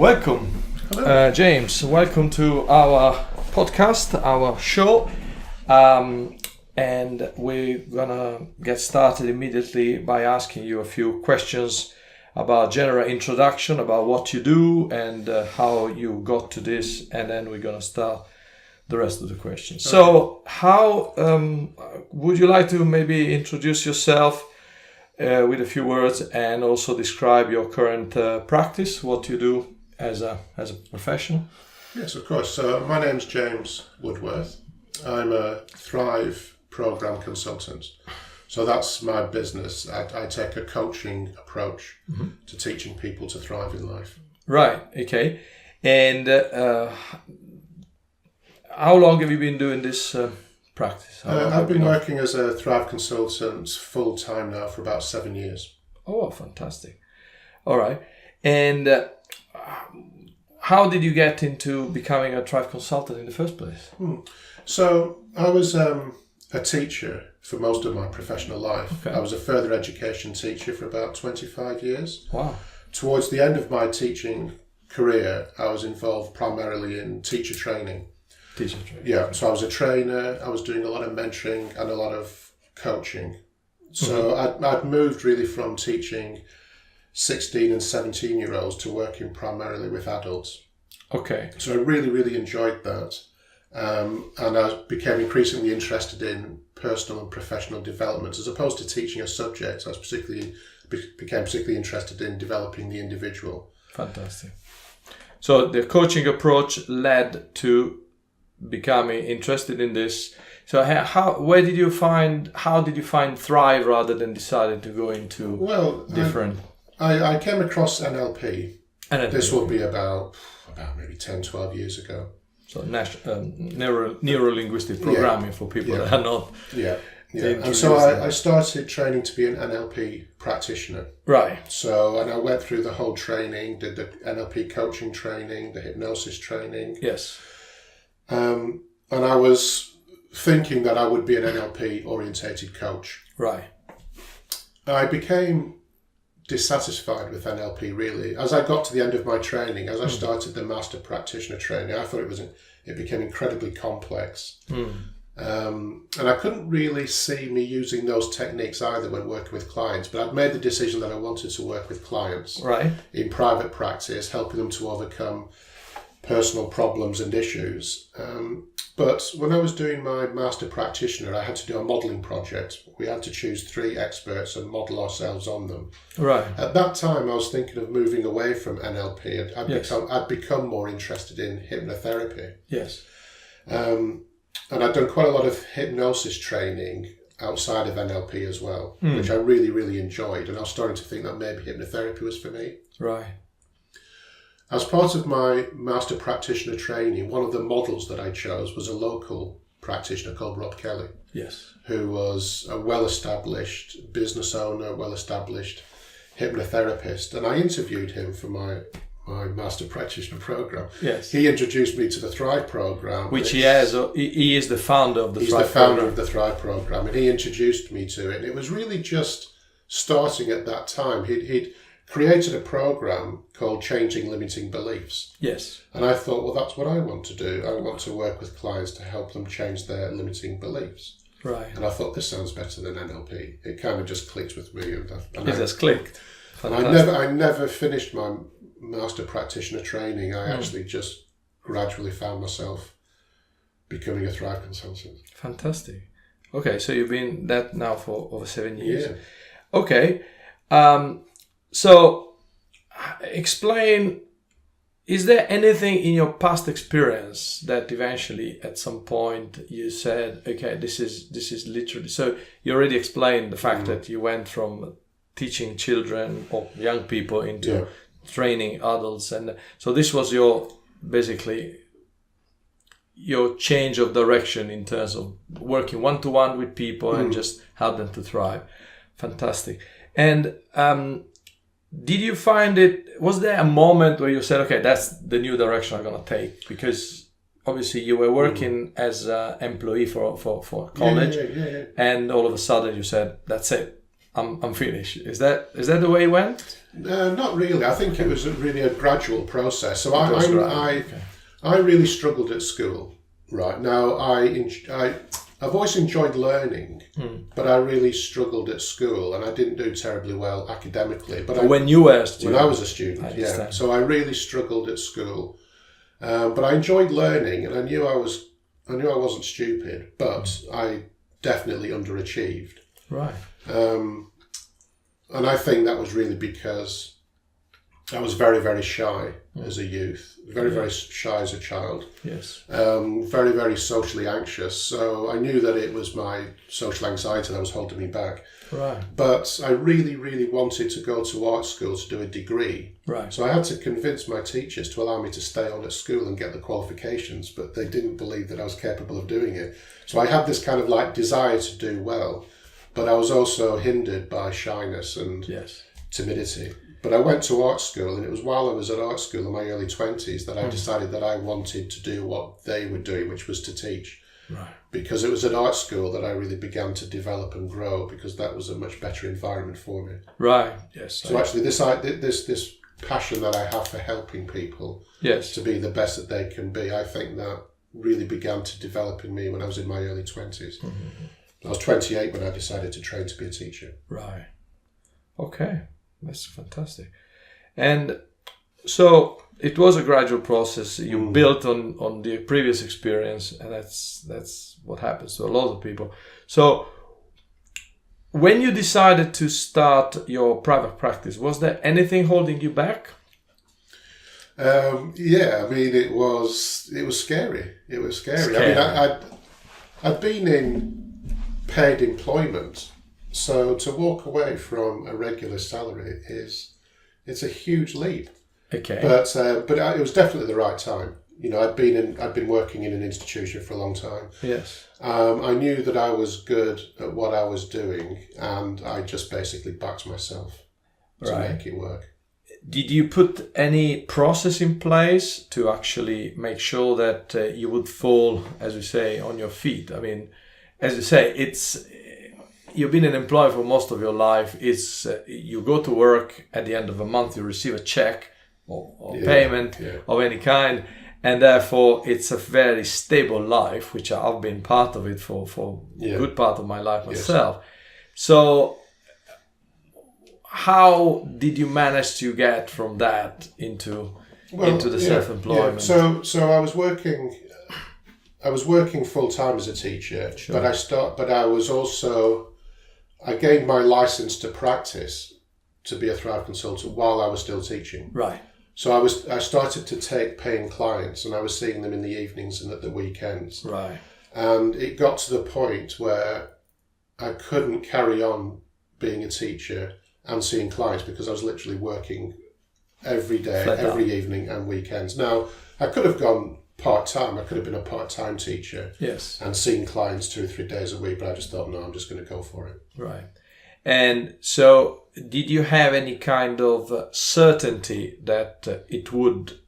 Welcome, James. Welcome to our podcast, our show. And we're gonna get started immediately by asking you a few questions about general introduction, about what you do and how you got to this, and then we're gonna start the rest of the questions. Okay. So how would you like to maybe introduce yourself with a few words and also describe your current practice, what you do as a professional? Yes, of course. So my name's James Woodworth. I'm a Thrive program consultant. So that's my business. I take a coaching approach to teaching people to thrive in life. Right. Okay. And how long have you been doing this practice? I've been working as a Thrive consultant full time now for about 7 years. Oh, fantastic. All right. And how did you get into becoming a Thrive consultant in the first place? So I was a teacher for most of my professional life. Okay. I was a further education teacher for about 25 years. Wow. Towards the end of my teaching career, I was involved primarily in teacher training. Teacher training. Yeah, so I was a trainer, I was doing a lot of mentoring and a lot of coaching. So I'd moved really from teaching 16 and 17-year-olds to working primarily with adults. Okay. So I really, really enjoyed that. And I became increasingly interested in personal and professional development. As opposed to teaching a subject, I became particularly interested in developing the individual. Fantastic. So the coaching approach led to becoming interested in this. So how did you find Thrive rather than deciding to go into different? I came across NLP. This will be about maybe 10, 12 years ago. So neuro-linguistic programming for people that are not. Yeah. And so I started training to be an NLP practitioner. Right. And I went through the whole training, did the NLP coaching training, the hypnosis training. Yes. And I was thinking that I would be an NLP orientated coach. Right. I became dissatisfied with NLP really. As I got to the end of my training, as I started the master practitioner training, I thought it became incredibly complex. And I couldn't really see me using those techniques either when working with clients, but I'd made the decision that I wanted to work with clients in private practice, helping them to overcome personal problems and issues. But when I was doing my master practitioner, I had to do a modelling project. We had to choose 3 experts and model ourselves on them. Right. At that time, I was thinking of moving away from NLP. I'd become more interested in hypnotherapy. Yes. And I'd done quite a lot of hypnosis training outside of NLP as well, which I really, really enjoyed. And I was starting to think that maybe hypnotherapy was for me. Right. As part of my master practitioner training, one of the models that I chose was a local practitioner called Rob Kelly. Yes. Who was a well-established business owner, well-established hypnotherapist. And I interviewed him for my master practitioner program. Yes. He introduced me to the Thrive program. Which he is the founder of the Thrive program. He's the founder of the Thrive program. And he introduced me to it. And it was really just starting at that time. He'd created a program called Changing Limiting Beliefs. Yes. And I thought, well, that's what I want to do. I want to work with clients to help them change their limiting beliefs. Right. And I thought, this sounds better than NLP. It kind of just clicked with me. It has clicked. And I never finished my master practitioner training. I actually just gradually found myself becoming a Thrive consultant. Fantastic. Okay, so you've been that now for over 7 years. Yeah. Okay. So, explain, is there anything in your past experience that eventually at some point you said, okay, this is literally, so you already explained the fact that you went from teaching children or young people into training adults. And so this was basically your change of direction in terms of working one-to-one with people and just help them to thrive. Fantastic. And, did you find was there a moment where you said, okay, that's the new direction I'm going to take? Because obviously you were working as an employee for college and all of a sudden you said, that's it. I'm finished. Is that the way it went? Not really. I think it was really a gradual process. So Okay. I really struggled at school. Right now, I've always enjoyed learning, but I really struggled at school, and I didn't do terribly well academically. But when you were a student, when I was a student, yeah. So I really struggled at school, but I enjoyed learning, and I knew I wasn't stupid, but I definitely underachieved. Right. And I think that was really because I was very, very shy as a youth, very, very shy as a child. Yes. Very, very socially anxious. So I knew that it was my social anxiety that was holding me back. Right. But I really, really wanted to go to art school to do a degree. Right. So I had to convince my teachers to allow me to stay on at school and get the qualifications, but they didn't believe that I was capable of doing it. So I had this kind of like desire to do well, but I was also hindered by shyness and timidity. But I went to art school, and it was while I was at art school in my early 20s that I decided that I wanted to do what they were doing, which was to teach. Right. Because it was at art school that I really began to develop and grow, because that was a much better environment for me. Right. Yes. So actually, this passion that I have for helping people to be the best that they can be, I think that really began to develop in me when I was in my early 20s. Mm-hmm. I was 28 when I decided to train to be a teacher. Right. Okay. That's fantastic. And so it was a gradual process. You built on the previous experience, and that's what happens to a lot of people. So when you decided to start your private practice, was there anything holding you back? Yeah, I mean, it was scary. It was scary. I mean, I'd been in paid employment, so to walk away from a regular salary it's a huge leap. Okay. But it was definitely the right time. You know, I'd been working in an institution for a long time. Yes. I knew that I was good at what I was doing, and I just basically backed myself to make it work. Did you put any process in place to actually make sure that you would fall, as we say, on your feet? I mean, as you say, you've been an employee for most of your life. It's you go to work at the end of a month, you receive a check or payment of any kind, and therefore it's a very stable life, which I've been part of it for a good part of my life myself. Yes. So how did you manage to get from that into the self-employment? Yeah. So I was working full time as a teacher, but I gained my license to practice to be a Thrive consultant while I was still teaching. Right. So I started to take paying clients, and I was seeing them in the evenings and at the weekends. Right. And it got to the point where I couldn't carry on being a teacher and seeing clients, because I was literally working every day, every evening and weekends. Now, I could have gone part-time. I could have been a part-time teacher and seen clients 2 or 3 days a week, but I just thought, no, I'm just going to go for it. Right. And so did you have any kind of certainty that it would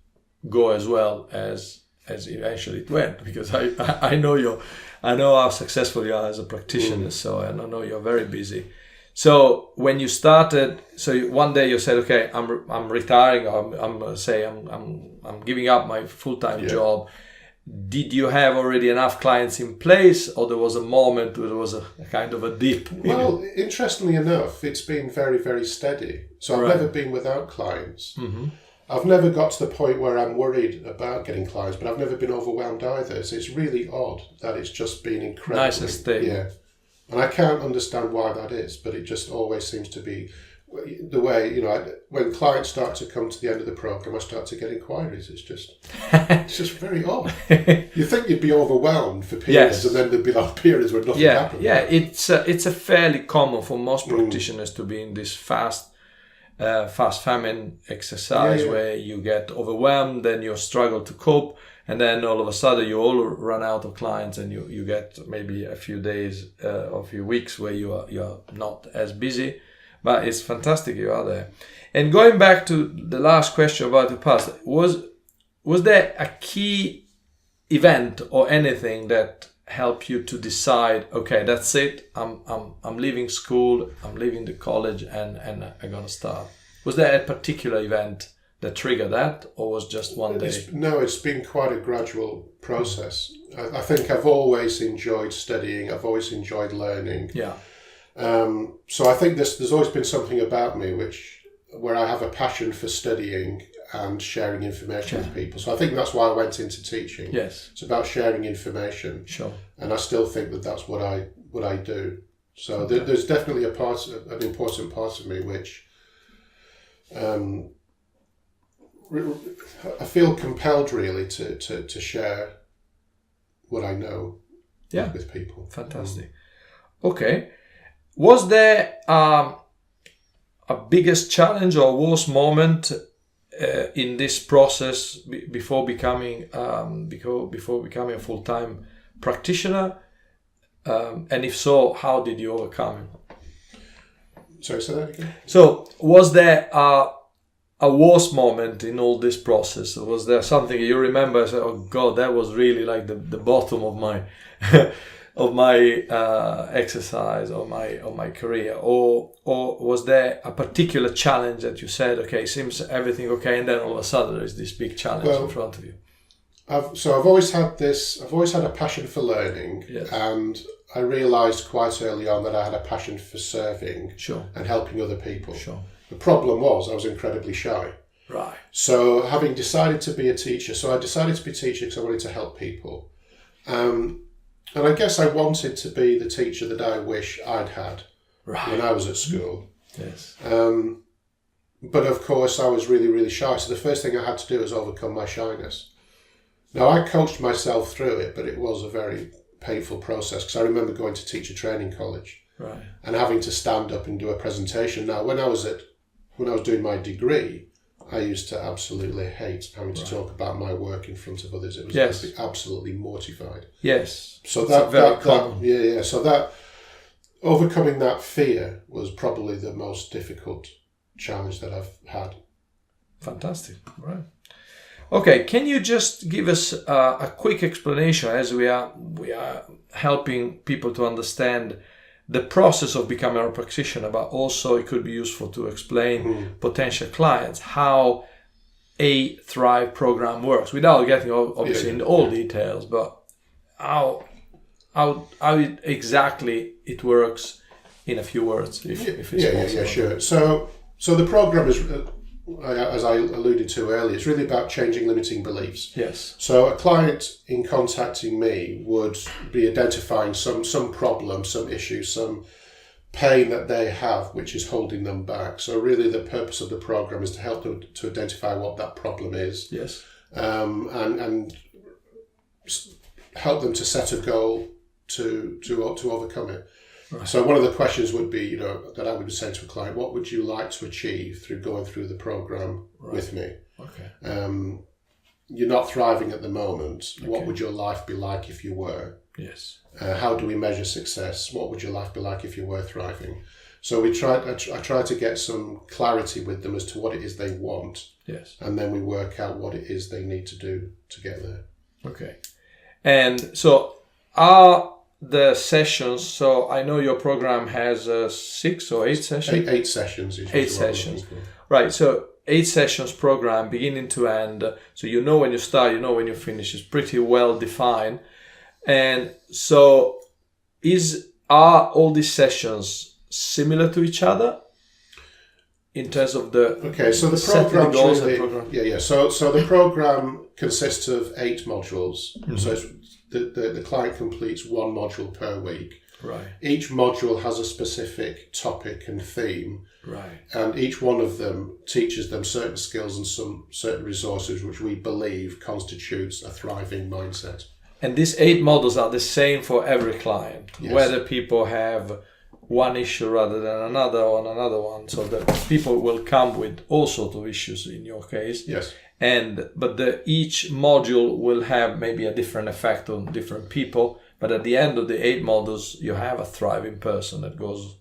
go as well as eventually it went? Because I know how successful you are as a practitioner, so I know you're very busy. So when you started, one day you said, okay, I'm retiring, or I'm giving up my full-time job. Did you have already enough clients in place, or there was a moment where there was a kind of a dip? Well, interestingly enough, it's been very, very steady. So I've never been without clients. Mm-hmm. I've never got to the point where I'm worried about getting clients, but I've never been overwhelmed either. So it's really odd that it's just been incredible. Nice and stable. Yeah. And I can't understand why that is, but it just always seems to be the way, when clients start to come to the end of the program, I start to get inquiries. It's just very odd. You think you'd be overwhelmed for periods, and then there'd be like periods where nothing happened. Yeah, it's a fairly common for most practitioners to be in this fast famine exercise where you get overwhelmed, then you struggle to cope, and then all of a sudden you all run out of clients, and you get maybe a few days or a few weeks where you are not as busy. But it's fantastic you are there. And going back to the last question about the past, was there a key event or anything that help you to decide, okay, that's it, I'm leaving school, I'm leaving the college, and I'm gonna start? Was there a particular event that triggered that, or was just one day? It's been quite a gradual process. I think I've always enjoyed studying, I've always enjoyed learning. Yeah. So I think there's always been something about me where I have a passion for studying and sharing information with people. So I think that's why I went into teaching. Yes. It's about sharing information. Sure. And I still think that's what I do. So there's definitely an important part of me which I feel compelled really to share what I know with people. Fantastic. Okay. Was there a biggest challenge or worst moment in this process before becoming a full-time practitioner? And if so, how did you overcome it? Sorry, say that again. So, was there a worst moment in all this process? Was there something you remember and say, oh God, that was really like the bottom of my of my exercise or my career, or was there a particular challenge that you said, okay, seems everything okay, and then all of a sudden there is this big challenge in front of you? I've always had a passion for learning, yes. And I realised quite early on that I had a passion for serving sure. and helping other people. Sure. The problem was I was incredibly shy. Right. So having decided to be a teacher, I decided to be a teacher because I wanted to help people. And I guess I wanted to be the teacher that I wish I'd had when I was at school. Yes. But of course I was really, really shy. So the first thing I had to do was overcome my shyness. Now I coached myself through it, but it was a very painful process because I remember going to teacher training college and having to stand up and do a presentation. Now when I was doing my degree, I used to absolutely hate having to talk about my work in front of others. It was absolutely mortified. Yes. So So that overcoming that fear was probably the most difficult challenge that I've had. Fantastic. Right. Okay. Can you just give us a quick explanation, as we are helping people to understand the process of becoming a practitioner, but also it could be useful to explain potential clients how a Thrive program works, without getting obviously into all details, but how exactly it works in a few words, if it's possible. Sure. So the program is, as I alluded to earlier, it's really about changing limiting beliefs. Yes. So a client in contacting me would be identifying some problem, some issue, some pain that they have which is holding them back. So really the purpose of the program is to help them to identify what that problem is. Yes. And help them to set a goal to overcome it. Right. So one of the questions would be, that I would say to a client, what would you like to achieve through going through the program with me? Okay. You're not thriving at the moment. Okay. What would your life be like if you were? Yes. How do we measure success? What would your life be like if you were thriving? So I try to get some clarity with them as to what it is they want. Yes. And then we work out what it is they need to do to get there. Okay. And so the sessions, so I know your program has 6 or 8 sessions? 8 sessions. 8 sessions. Right, so 8 sessions program, beginning to end. So you know when you start, you know when you finish. It's pretty well defined. And so are all these sessions similar to each other in terms of the... Okay, so the program really... So the program consists of 8 modules. Mm-hmm. So it's the client completes 1 module per week. Right. Each module has a specific topic and theme. Right. And each one of them teaches them certain skills and some certain resources which we believe constitutes a thriving mindset. And these 8 models are the same for every client, yes. Whether people have one issue rather than another on another one. So that people will come with all sorts of issues in your case. Yes. But each module will have maybe a different effect on different people. But at the end of the 8 modules, you have a thriving person that goes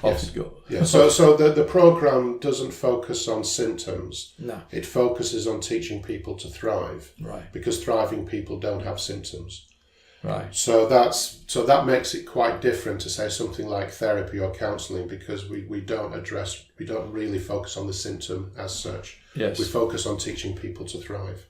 off it goes. Yeah. So the program doesn't focus on symptoms. No. It focuses on teaching people to thrive. Right. Because thriving people don't have symptoms. Right. So that makes it quite different to say something like therapy or counselling, because we don't really focus on the symptom as such. Yes. We focus on teaching people to thrive.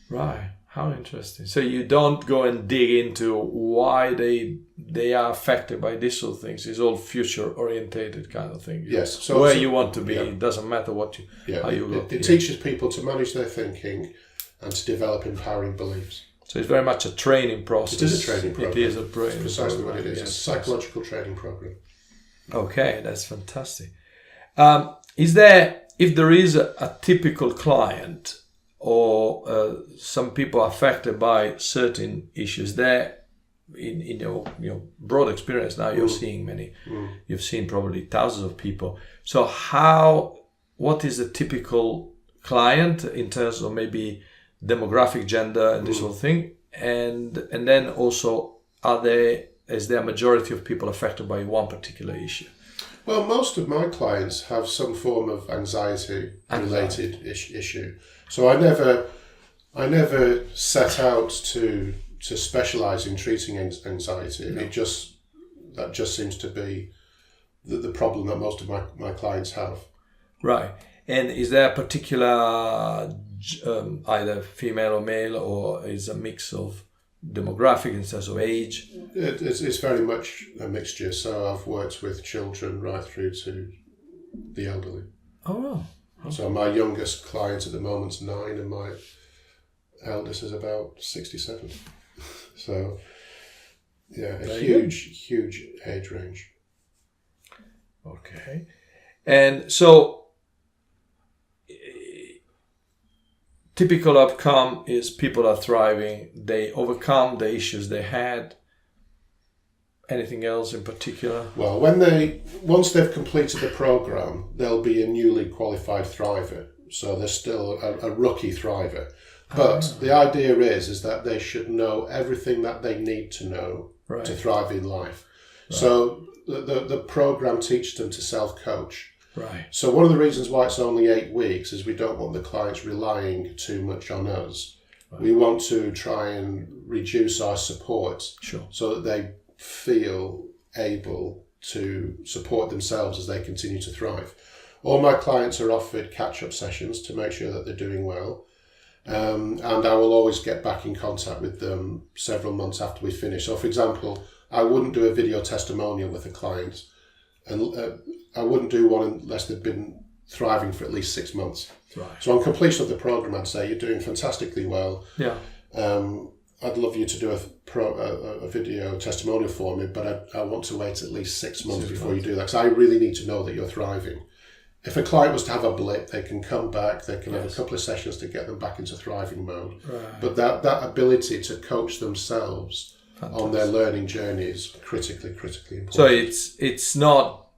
Right. How interesting. So you don't go and dig into why they are affected by these sort of things. It's all future orientated kind of thing. Yes. So where you want to be, it doesn't matter how you go. It teaches people to manage their thinking and to develop empowering beliefs. So it's very much a training process. It is a training program. It is a training program. It's precisely what it is. It's a psychological training program. Okay, that's fantastic. If there is a typical client or some people affected by certain issues, there in your broad experience now, you're seeing many. You've seen probably thousands of people. So what is the typical client in terms of maybe demographic, gender, and this sort of thing, and then also is there a majority of people affected by one particular issue? Well, most of my clients have some form of anxiety-related issue. So I never set out to specialise in treating anxiety. No. That just seems to be the problem that most of my clients have. Right. And is there a particular either female or male, or is a mix of demographic in terms of age? It's very much a mixture. So I've worked with children right through to the elderly. Oh. Okay. So my youngest client at the moment is 9, and my eldest is about 67. So yeah, a huge age range. Okay. And so typical outcome is people are thriving, they overcome the issues they had. Anything else in particular? Well, once they've completed the program, they'll be a newly qualified thriver. So they're still a rookie thriver. But the idea is that they should know everything that they need to know to thrive in life. Right. So the program teaches them to self-coach. Right. So one of the reasons why it's only 8 weeks is we don't want the clients relying too much on us. Right. We want to try and reduce our support so that they feel able to support themselves as they continue to thrive. All my clients are offered catch-up sessions to make sure that they're doing well. And I will always get back in contact with them several months after we finish. So, for example, I wouldn't do a video testimonial with a client, and I wouldn't do one unless they've been thriving for at least 6 months. Right. So on completion of the program, I'd say you're doing fantastically well. Yeah. I'd love you to do a video testimonial for me, but I want to wait at least 6 months before you do that, because I really need to know that you're thriving. If a client was to have a blip, they can come back, they can have a couple of sessions to get them back into thriving mode. Right. But that ability to coach themselves on their learning journey is critically important. So it's not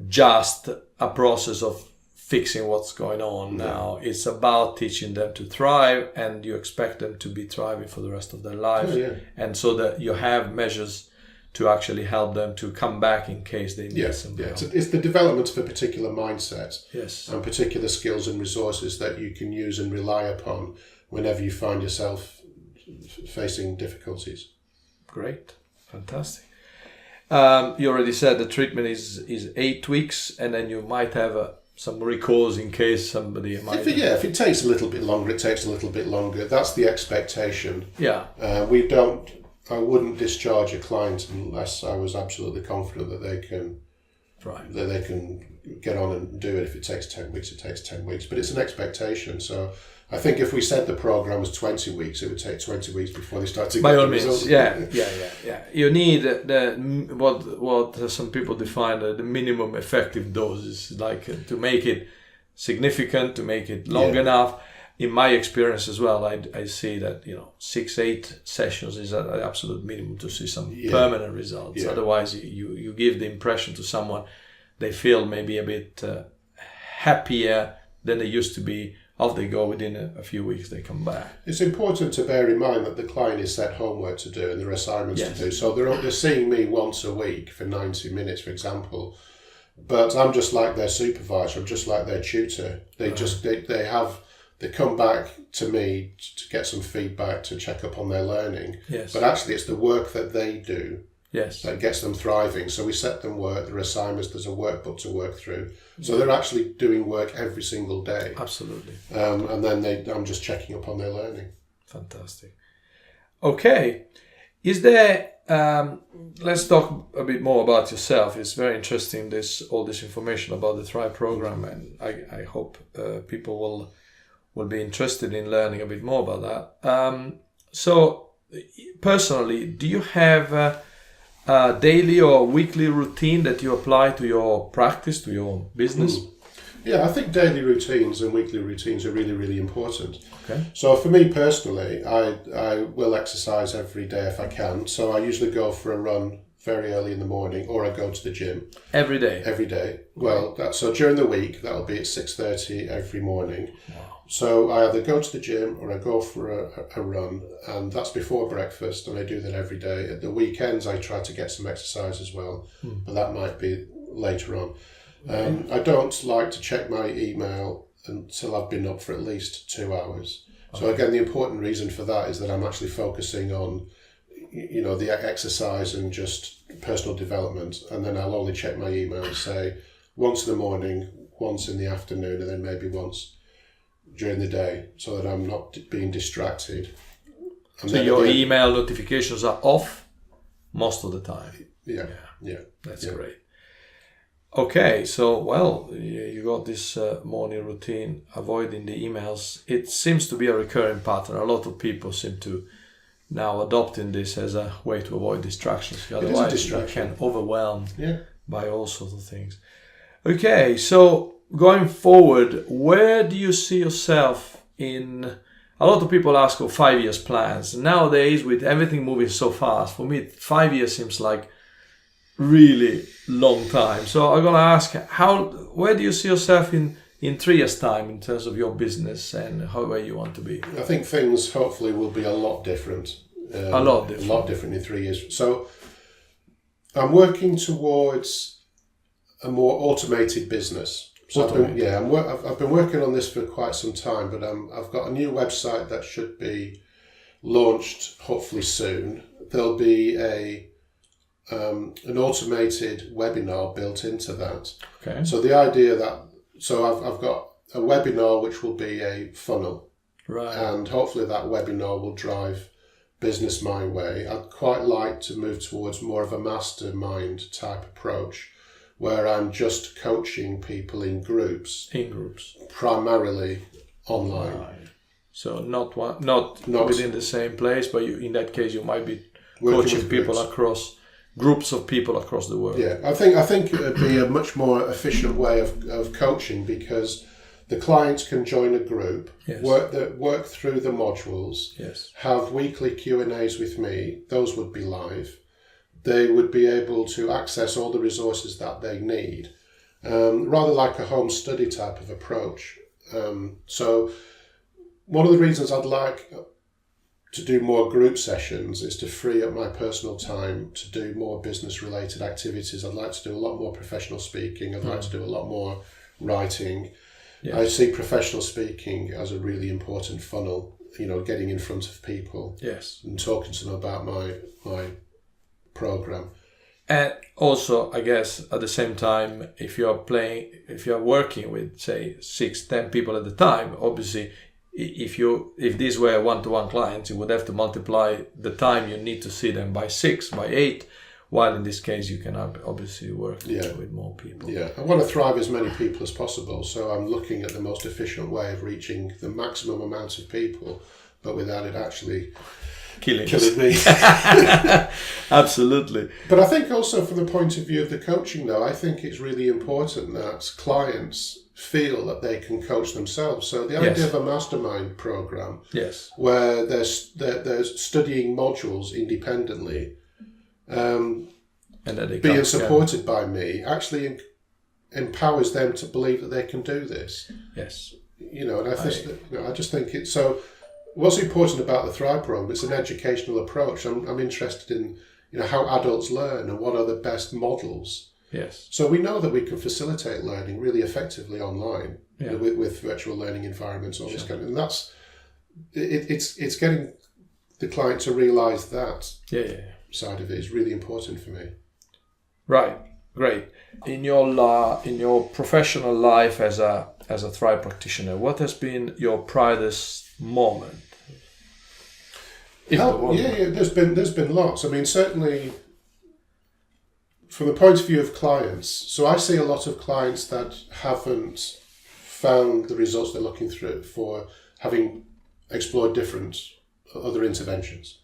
just a process of fixing what's going on now. It's about teaching them to thrive, and you expect them to be thriving for the rest of their lives. And so that you have measures to actually help them to come back in case they need some help. It's the development of a particular mindset and particular skills and resources that you can use and rely upon whenever you find yourself facing difficulties. Great. Fantastic. You already said the treatment is 8 weeks, and then you might have some recalls in case somebody might... If it takes a little bit longer, it takes a little bit longer. That's the expectation. Yeah. I wouldn't discharge a client unless I was absolutely confident that they can get on and do it. If it takes 10 weeks, it takes 10 weeks. But it's an expectation. So I think if we said the program was 20 weeks, it would take 20 weeks before they start to get the results. Yeah. You need what some people define the minimum effective doses, like to make it significant, to make it long enough. In my experience as well, I see that 6-8 sessions is an absolute minimum to see some permanent results. Yeah. Otherwise, you give the impression to someone they feel maybe a bit happier than they used to be. Off they go, within a few weeks they come back. It's important to bear in mind that the client is set homework to do and there are assignments to do. So they're seeing me once a week for 90 minutes, for example. But I'm just like their supervisor. I'm just like their tutor. They have they come back to me to get some feedback, to check up on their learning. Yes. But actually, it's the work that they do yes. that gets them thriving. So we set them work, there are assignments, there's a workbook to work through. So they're actually doing work every single day. Absolutely. And then I'm just checking up on their learning. Fantastic. Okay. Is there, let's talk a bit more about yourself. It's very interesting, all this information about the Thrive program, and I hope people will be interested in learning a bit more about that. So personally, do you have a daily or weekly routine that you apply to your practice, to your business? Yeah, I think daily routines and weekly routines are really, really important. Okay. So for me personally, I will exercise every day if I can. So I usually go for a run very early in the morning, or I go to the gym. Every day? Every day. Well, so during the week, that'll be at 6:30 every morning. Wow. So I either go to the gym or I go for a run, and that's before breakfast, and I do that every day. At the weekends, I try to get some exercise as well, but that might be later on. I don't like to check my email until I've been up for at least 2 hours. So again, the important reason for that is that I'm actually focusing on, the exercise and just personal development, and then I'll only check my email, say, once in the morning, once in the afternoon, and then maybe once during the day, so that I'm not being distracted. And so your email notifications are off most of the time? Yeah. That's great. Okay, so, you got this morning routine, avoiding the emails. It seems to be a recurring pattern. A lot of people seem to now adopting this as a way to avoid distractions. Otherwise, you can overwhelm by all sorts of things. Okay, so going forward, where do you see yourself in... A lot of people ask for 5 years plans. Nowadays, with everything moving so fast, for me, 5 years seems like really long time. So I'm going to ask, where do you see yourself in 3 years' time in terms of your business and where you want to be? I think things hopefully will be a lot different. A lot different in 3 years. So I'm working towards a more automated business. So I've been working on this for quite some time, but I've got a new website that should be launched hopefully soon. There'll be an automated webinar built into that. Okay. So the idea I've got a webinar which will be a funnel, right? And hopefully that webinar will drive business my way. I'd quite like to move towards more of a mastermind type approach, where I'm just coaching people in groups. Primarily online. Right. So not within the same place, but in that case you might be coaching people across groups of people across the world. Yeah, I think it would be a much more efficient way of coaching, because the clients can join a group, work through the modules, have weekly Q&As with me. Those would be live. They would be able to access all the resources that they need, rather like a home study type of approach. So one of the reasons I'd like to do more group sessions is to free up my personal time to do more business related activities. I'd like to do a lot more professional speaking. I'd like to do a lot more writing. Yes. I see professional speaking as a really important funnel, getting in front of people and talking to them about my program. And also, I guess, at the same time, if you're working with, say, 6-10 people at a time, obviously, if these were one-to-one clients, you would have to multiply the time you need to see them by 6, by 8, while in this case you can obviously work with more people. Yeah, I want to thrive as many people as possible, so I'm looking at the most efficient way of reaching the maximum amount of people, but without it actually killing me. Absolutely. But I think also from the point of view of the coaching, though, I think it's really important that clients feel that they can coach themselves. So the idea of a mastermind program, where they're studying modules independently, and being supported by me, actually empowers them to believe that they can do this. Yes. And I just think it's so. What's important about the Thrive program? It's an educational approach. I'm interested in how adults learn and what are the best models. Yes. So we know that we can facilitate learning really effectively online, with virtual learning environments, all this kind of, and that's it's getting the client to realise that side of it is really important for me. Right, great. In your professional life as a Thrive practitioner, what has been your proudest moment? There's been lots. I mean, certainly from the point of view of clients. So I see a lot of clients that haven't found the results they're looking for, having explored different other interventions.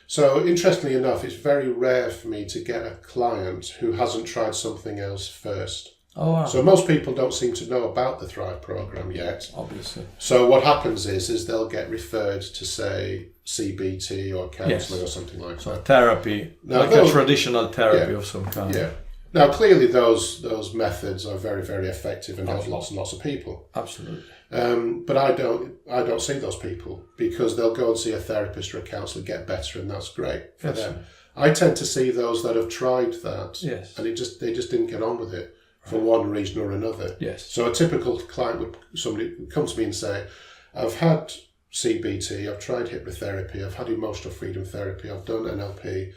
So interestingly enough, it's very rare for me to get a client who hasn't tried something else first. Oh, wow. So most people don't seem to know about the Thrive program yet. Obviously. So what happens is they'll get referred to, say, CBT or counselling or something like that. Therapy, now, a traditional therapy of some kind. Yeah. Now, clearly those methods are very, very effective and help lots and lots of people. Absolutely. But I don't see those people, because they'll go and see a therapist or a counsellor, get better, and that's great for them. I tend to see those that have tried that, and they just didn't get on with it for one reason or another. Yes. So a typical client somebody would come to me and say, I've had CBT, I've tried hypnotherapy, I've had emotional freedom therapy, I've done NLP,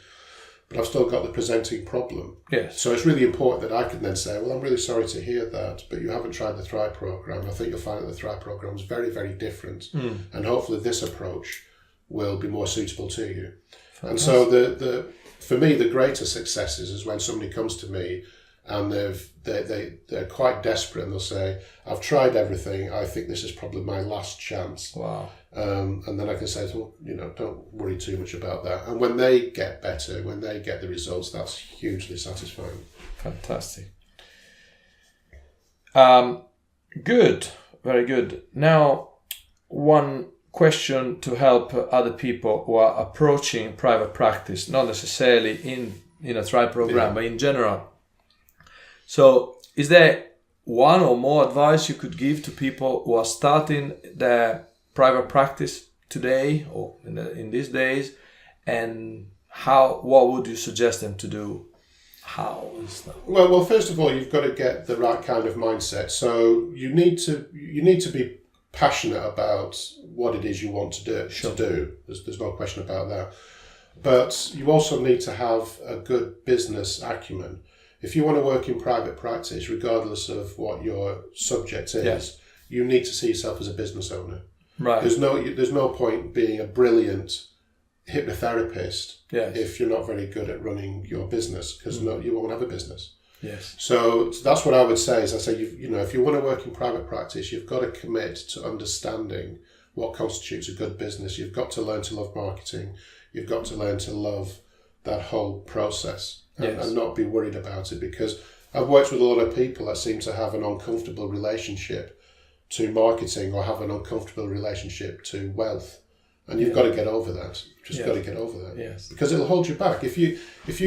but I've still got the presenting problem. Yes. So it's really important that I can then say, well, I'm really sorry to hear that, but you haven't tried the Thrive program. I think you'll find that the Thrive program is very, very different. And hopefully this approach will be more suitable to you. Fantastic. And so for me, the greater successes is when somebody comes to me and they're quite desperate, and they'll say, I've tried everything, I think this is probably my last chance. Wow. And then I can say, well, don't worry too much about that. And when they get better, when they get the results, that's hugely satisfying. Fantastic. Good. Very good. Now, one question to help other people who are approaching private practice, not necessarily in a Thrive program, but in general. So, is there one or more advice you could give to people who are starting their private practice today or in these days, and what would you suggest them to do? How is that? Well, first of all, you've got to get the right kind of mindset. So you need to be passionate about what it is you want to do. Sure. There's no question about that. But you also need to have a good business acumen. If you want to work in private practice, regardless of what your subject is, you need to see yourself as a business owner. Right. There's no point being a brilliant hypnotherapist if you're not very good at running your business, because you won't have a business. Yes. So that's what I would say. Is I say if you want to work in private practice, you've got to commit to understanding what constitutes a good business. You've got to learn to love marketing. You've got to learn to love that whole process and not be worried about it, because I've worked with a lot of people that seem to have an uncomfortable relationship to marketing, or have an uncomfortable relationship to wealth, and you've got to get over that. Got to get over that. Yes. Because it'll hold you back. If you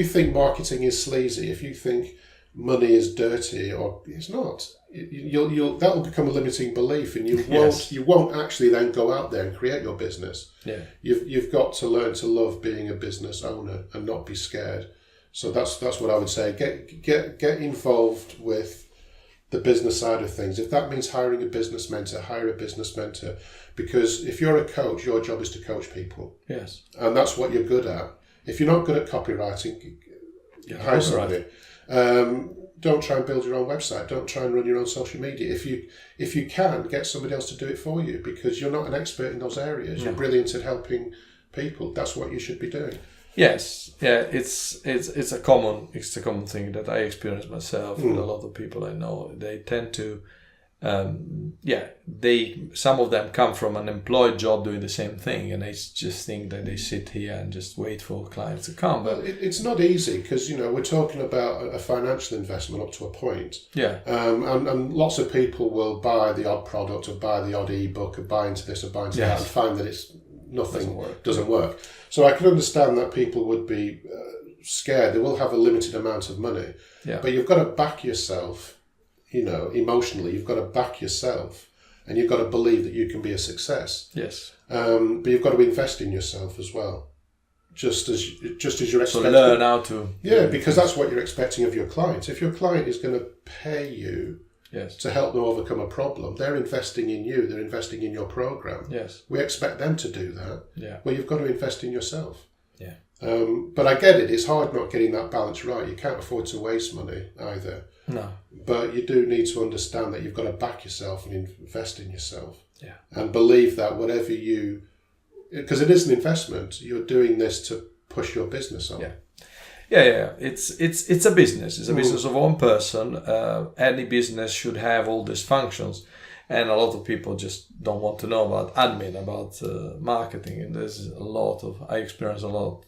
think marketing is sleazy, if you think money is dirty, or it's not, that will become a limiting belief, and you won't actually then go out there and create your business. Yeah. You've got to learn to love being a business owner and not be scared. So that's what I would say. Get involved with the business side of things. If that means hiring a business mentor, hire a business mentor. Because if you're a coach, your job is to coach people. Yes. And that's what you're good at. If you're not good at copywriting, hire somebody. Don't try and build your own website. Don't try and run your own social media. If you can, get somebody else to do it for you, because you're not an expert in those areas. You're brilliant at helping people. That's what you should be doing. Yes, it's a common thing that I experience myself with a lot of people I know. They tend to, some of them come from an employed job doing the same thing, and they just think that they sit here and just wait for clients to come. But it's not easy, because we're talking about a financial investment up to a point. Yeah. And lots of people will buy the odd product, or buy the odd ebook, or buy into this or buy into that, and find that it's doesn't work. So I can understand that people would be scared. They will have a limited amount of money, but you've got to back yourself, emotionally. You've got to back yourself, and you've got to believe that you can be a success. Yes. But you've got to invest in yourself as well, just as you're expecting. So learn how to. Because that's what you're expecting of your client. If your client is going to pay you Yes. to help them overcome a problem. They're investing in you. They're investing in your program. Yes. We expect them to do that. Yeah. Well, you've got to invest in yourself. Yeah. But I get it. It's hard not getting that balance right. You can't afford to waste money either. No. But you do need to understand that you've got to back yourself and invest in yourself. Yeah. And believe that whatever you... Because it is an investment. You're doing this to push your business on. Yeah. Yeah. It's a business. It's a business of one person. Any business should have all these functions. And a lot of people just don't want to know about admin, about marketing. And there's a lot of... I experience a lot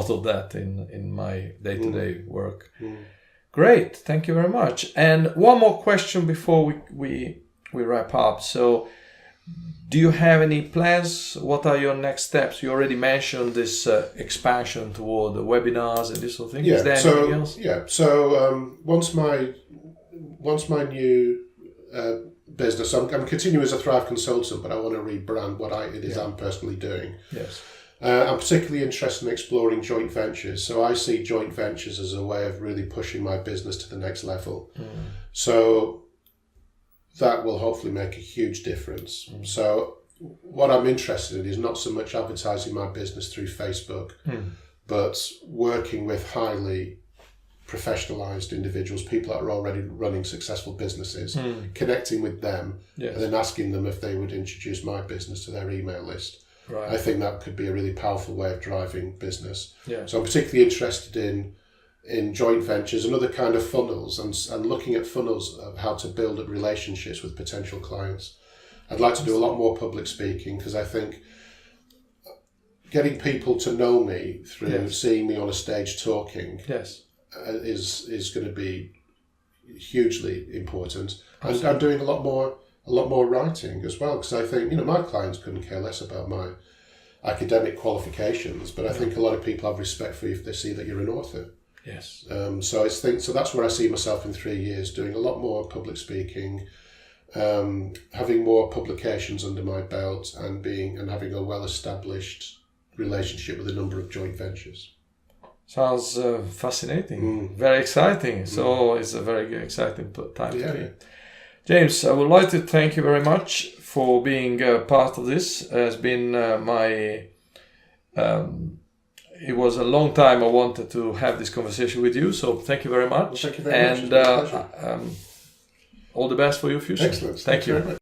of that in my day-to-day work. Great, thank you very much. And one more question before we wrap up. So, do you have any plans? What are your next steps? You already mentioned this expansion toward the webinars and this sort of thing. Yeah. Is there anything else? Yeah. So once my new business, I'm continuing as a Thrive consultant, but I want to rebrand what it is I'm personally doing. Yes. I'm particularly interested in exploring joint ventures. So I see joint ventures as a way of really pushing my business to the next level. So that will hopefully make a huge difference. So what I'm interested in is not so much advertising my business through Facebook, but working with highly professionalized individuals, people that are already running successful businesses, connecting with them, and then asking them if they would introduce my business to their email list. Right. I think that could be a really powerful way of driving business. Yeah. So I'm particularly interested in joint ventures and other kind of funnels and looking at funnels of how to build up relationships with potential clients. I'd like to do a lot more public speaking because I think getting people to know me through seeing me on a stage talking is going to be hugely important. And I'm doing a lot more writing as well, because I think, my clients couldn't care less about my academic qualifications, but I think a lot of people have respect for you if they see that you're an author. Yes. So that's where I see myself in 3 years, doing a lot more public speaking, having more publications under my belt, and having a well-established relationship with a number of joint ventures. Sounds fascinating. Very exciting. So it's a very exciting time to be. James, I would like to thank you very much for being part of this. It has been it was a long time I wanted to have this conversation with you, so thank you very much. Well, thank you very much. And all the best for your future. Excellent. Thank you.